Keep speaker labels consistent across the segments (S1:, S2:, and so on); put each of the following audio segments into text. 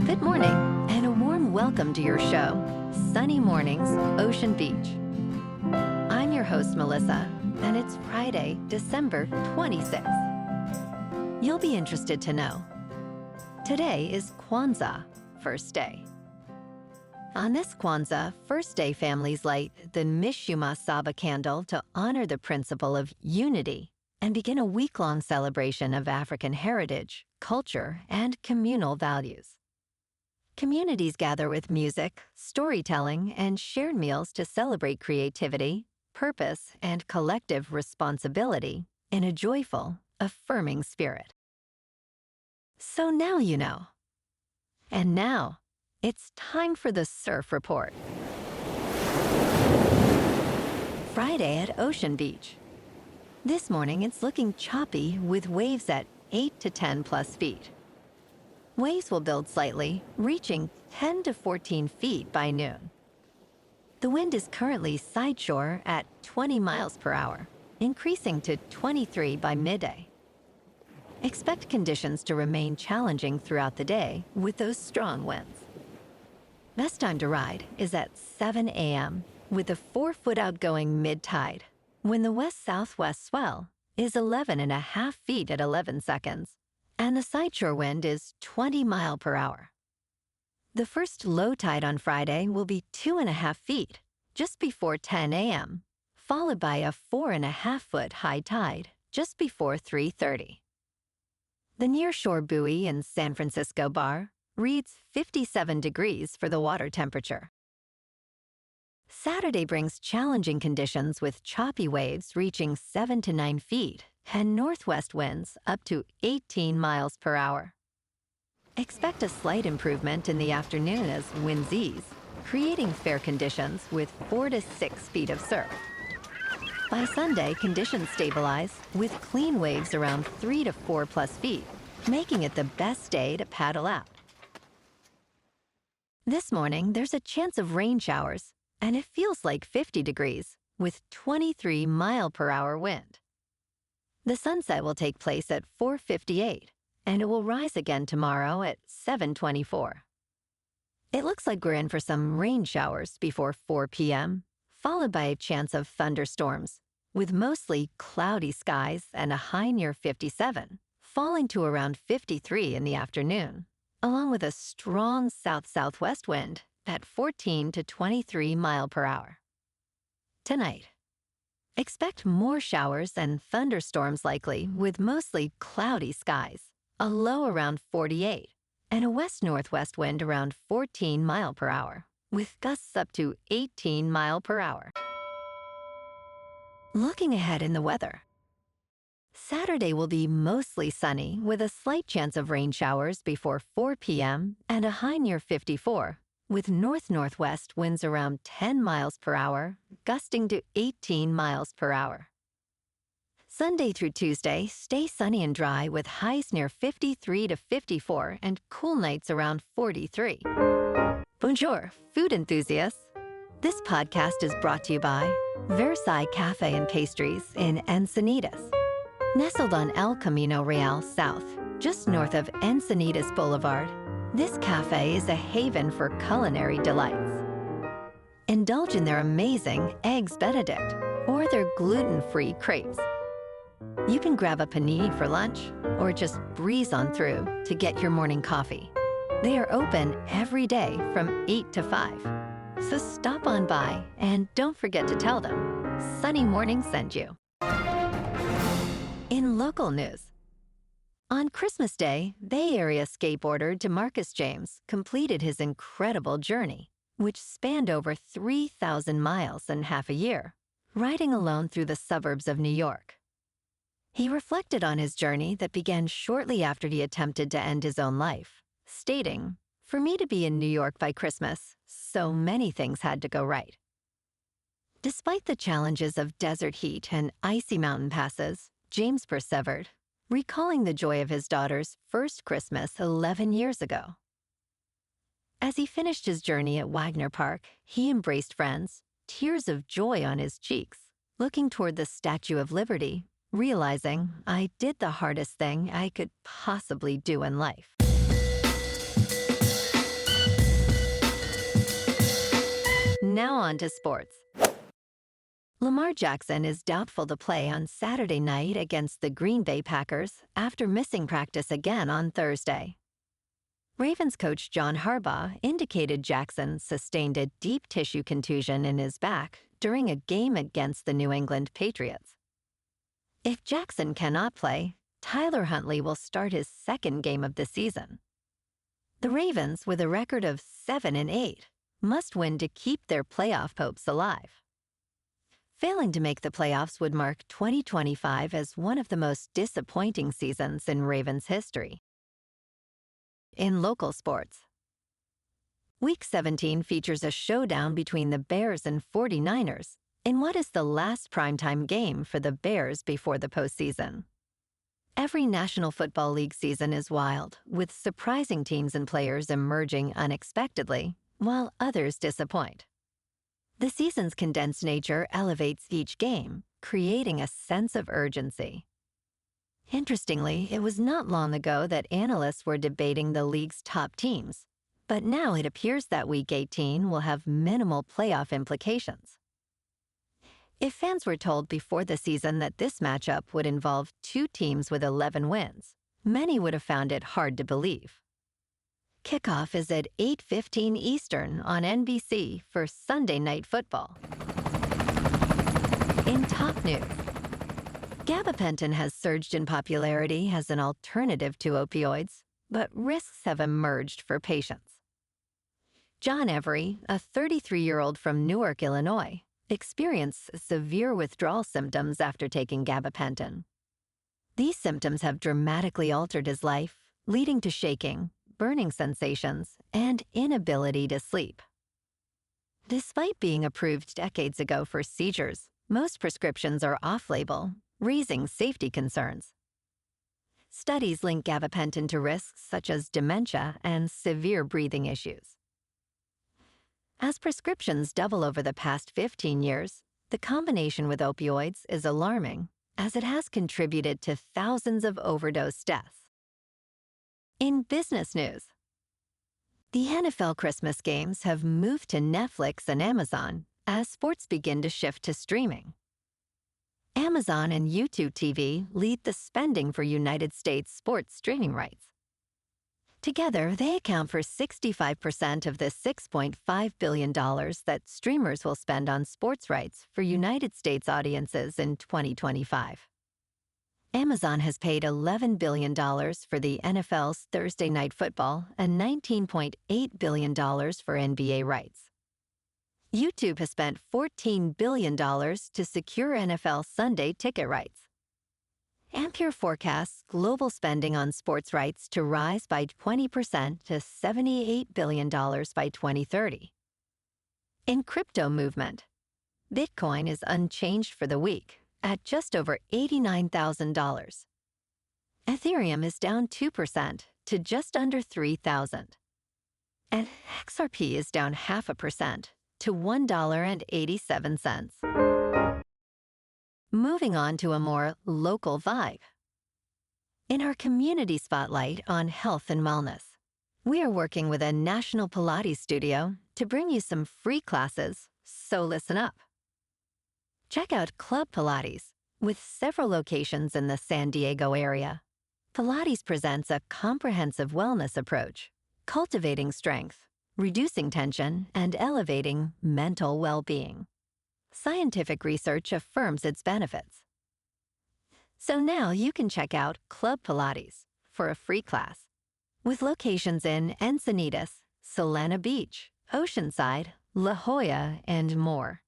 S1: Good morning, and a warm welcome to your show, Sunny Mornings, Ocean Beach. I'm your host, Melissa, and it's Friday, December 26th. You'll be interested to know, today is Kwanzaa, first day. On this Kwanzaa, first day families light the Mishuma Saba candle to honor the principle of unity and begin a week-long celebration of African heritage, culture, and communal values. Communities gather with music, storytelling, and shared meals to celebrate creativity, purpose, and collective responsibility in a joyful, affirming spirit. So now you know. And now, it's time for the Surf Report. Friday at Ocean Beach. This morning, it's looking choppy with waves at 8 to 10 plus feet. Waves will build slightly, reaching 10 to 14 feet by noon. The wind is currently sideshore at 20 miles per hour, increasing to 23 by midday. Expect conditions to remain challenging throughout the day with those strong winds. Best time to ride is at 7 a.m. with a 4-foot outgoing mid-tide, when the west-southwest swell is 11.5 feet at 11 seconds, and the sideshore wind is 20 miles per hour. The first low tide on Friday will be 2.5 feet, just before 10 a.m., followed by a 4.5-foot high tide just before 3:30. The nearshore buoy in San Francisco Bar reads 57 degrees for the water temperature. Saturday brings challenging conditions with choppy waves reaching 7 to 9 feet and northwest winds up to 18 miles per hour. Expect a slight improvement in the afternoon as winds ease, creating fair conditions with 4 to 6 feet of surf. By Sunday, conditions stabilize with clean waves around 3 to 4 plus feet, making it the best day to paddle out. This morning, there's a chance of rain showers, and it feels like 50 degrees with 23 mile per hour wind. The sunset will take place at 4:58, and it will rise again tomorrow at 7:24. It looks like we're in for some rain showers before 4 p.m., followed by a chance of thunderstorms, with mostly cloudy skies and a high near 57, falling to around 53 in the afternoon, along with a strong south-southwest wind at 14 to 23 mile per hour. Tonight, expect more showers and thunderstorms likely with mostly cloudy skies, a low around 48, and a west-northwest wind around 14 mile per hour, with gusts up to 18 mile per hour. Looking ahead in the weather. Saturday will be mostly sunny with a slight chance of rain showers before 4 p.m. and a high near 54, with north-northwest winds around 10 miles per hour, gusting to 18 miles per hour. Sunday through Tuesday, stay sunny and dry with highs near 53 to 54 and cool nights around 43. Bonjour, food enthusiasts. This podcast is brought to you by Versailles Cafe and Pastries in Encinitas. Nestled on El Camino Real South, just north of Encinitas Boulevard, this cafe is a haven for culinary delights. Indulge in their amazing Eggs Benedict or their gluten-free crepes. You can grab a panini for lunch or just breeze on through to get your morning coffee. They are open every day from 8 to 5. So stop on by and don't forget to tell them Sunny Morning sent you. In local news, on Christmas Day, Bay Area skateboarder DeMarcus James completed his incredible journey, which spanned over 3,000 miles in half a year, riding alone through the suburbs of New York. He reflected on his journey that began shortly after he attempted to end his own life, stating, "For me to be in New York by Christmas, so many things had to go right." Despite the challenges of desert heat and icy mountain passes, James persevered, recalling the joy of his daughter's first Christmas 11 years ago. As he finished his journey at Wagner Park, he embraced friends, tears of joy on his cheeks, looking toward the Statue of Liberty, realizing, "I did the hardest thing I could possibly do in life." Now on to sports. Lamar Jackson is doubtful to play on Saturday night against the Green Bay Packers after missing practice again on Thursday. Ravens coach John Harbaugh indicated Jackson sustained a deep tissue contusion in his back during a game against the New England Patriots. If Jackson cannot play, Tyler Huntley will start his second game of the season. The Ravens, with a record of 7-8, must win to keep their playoff hopes alive. Failing to make the playoffs would mark 2025 as one of the most disappointing seasons in Ravens history. In local sports, Week 17 features a showdown between the Bears and 49ers in what is the last primetime game for the Bears before the postseason. Every National Football League season is wild, with surprising teams and players emerging unexpectedly, while others disappoint. The season's condensed nature elevates each game, creating a sense of urgency. Interestingly, it was not long ago that analysts were debating the league's top teams, but now it appears that Week 18 will have minimal playoff implications. If fans were told before the season that this matchup would involve two teams with 11 wins, many would have found it hard to believe. Kickoff is at 8:15 Eastern on NBC for Sunday Night Football. In top news, Gabapentin has surged in popularity as an alternative to opioids, but risks have emerged for patients. John Every, a 33-year-old from Newark, Illinois, experienced severe withdrawal symptoms after taking gabapentin. These symptoms have dramatically altered his life, leading to shaking, burning sensations, and inability to sleep. Despite being approved decades ago for seizures, most prescriptions are off-label, raising safety concerns. Studies link gabapentin to risks such as dementia and severe breathing issues. As prescriptions double over the past 15 years, the combination with opioids is alarming, as it has contributed to thousands of overdose deaths. In business news, the NFL Christmas games have moved to Netflix and Amazon as sports begin to shift to streaming. Amazon and YouTube TV lead the spending for United States sports streaming rights. Together, they account for 65% of the $6.5 billion that streamers will spend on sports rights for United States audiences in 2025. Amazon has paid $11 billion for the NFL's Thursday Night Football and $19.8 billion for NBA rights. YouTube has spent $14 billion to secure NFL Sunday ticket rights. Ampere forecasts global spending on sports rights to rise by 20% to $78 billion by 2030. In crypto movement, Bitcoin is unchanged for the week at just over $89,000. Ethereum is down 2% to just under $3,000. And XRP is down 0.5% to $1.87. Moving on to a more local vibe. In our community spotlight on health and wellness, we are working with a national Pilates studio to bring you some free classes, so listen up. Check out Club Pilates, with several locations in the San Diego area. Pilates presents a comprehensive wellness approach, cultivating strength, reducing tension, and elevating mental well-being. Scientific research affirms its benefits. So now you can check out Club Pilates for a free class, with locations in Encinitas, Solana Beach, Oceanside, La Jolla, and more.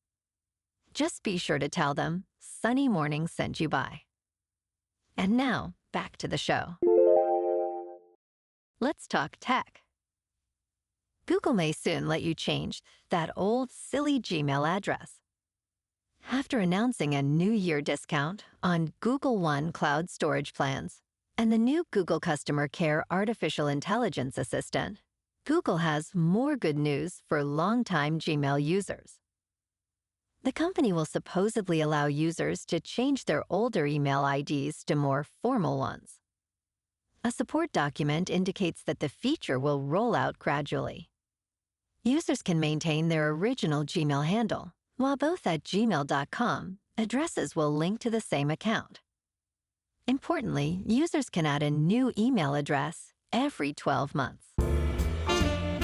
S1: Just be sure to tell them Sunny Morning sent you by. And now, back to the show. Let's talk tech. Google may soon let you change that old, silly Gmail address. After announcing a New Year discount on Google One cloud storage plans and the new Google Customer Care Artificial Intelligence Assistant, Google has more good news for longtime Gmail users. The company will supposedly allow users to change their older email IDs to more formal ones. A support document indicates that the feature will roll out gradually. Users can maintain their original Gmail handle, while both at gmail.com, addresses will link to the same account. Importantly, users can add a new email address every 12 months. And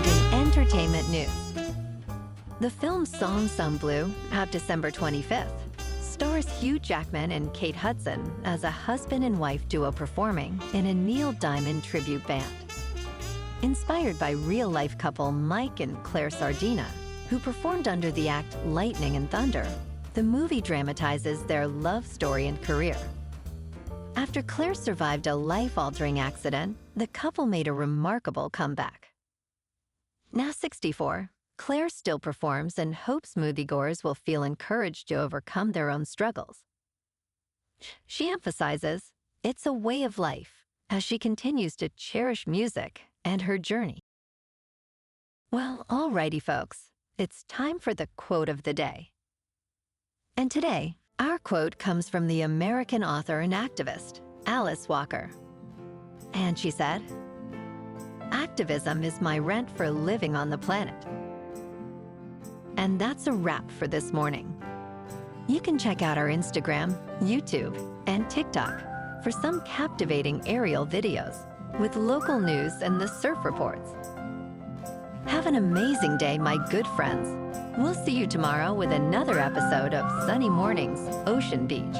S1: in entertainment news, the film Song Sung Blue, out December 25th, stars Hugh Jackman and Kate Hudson as a husband and wife duo performing in a Neil Diamond tribute band. Inspired by real-life couple Mike and Claire Sardina, who performed under the act Lightning and Thunder, the movie dramatizes their love story and career. After Claire survived a life-altering accident, the couple made a remarkable comeback. Now 64, Claire still performs and hopes moviegoers will feel encouraged to overcome their own struggles. She emphasizes it's a way of life as she continues to cherish music and her journey. Well, alrighty folks, it's time for the quote of the day. And today, our quote comes from the American author and activist, Alice Walker. And she said, "Activism is my rent for living on the planet." And that's a wrap for this morning. You can check out our Instagram, YouTube, and TikTok for some captivating aerial videos with local news and the surf reports. Have an amazing day, my good friends. We'll see you tomorrow with another episode of Sunny Mornings, Ocean Beach.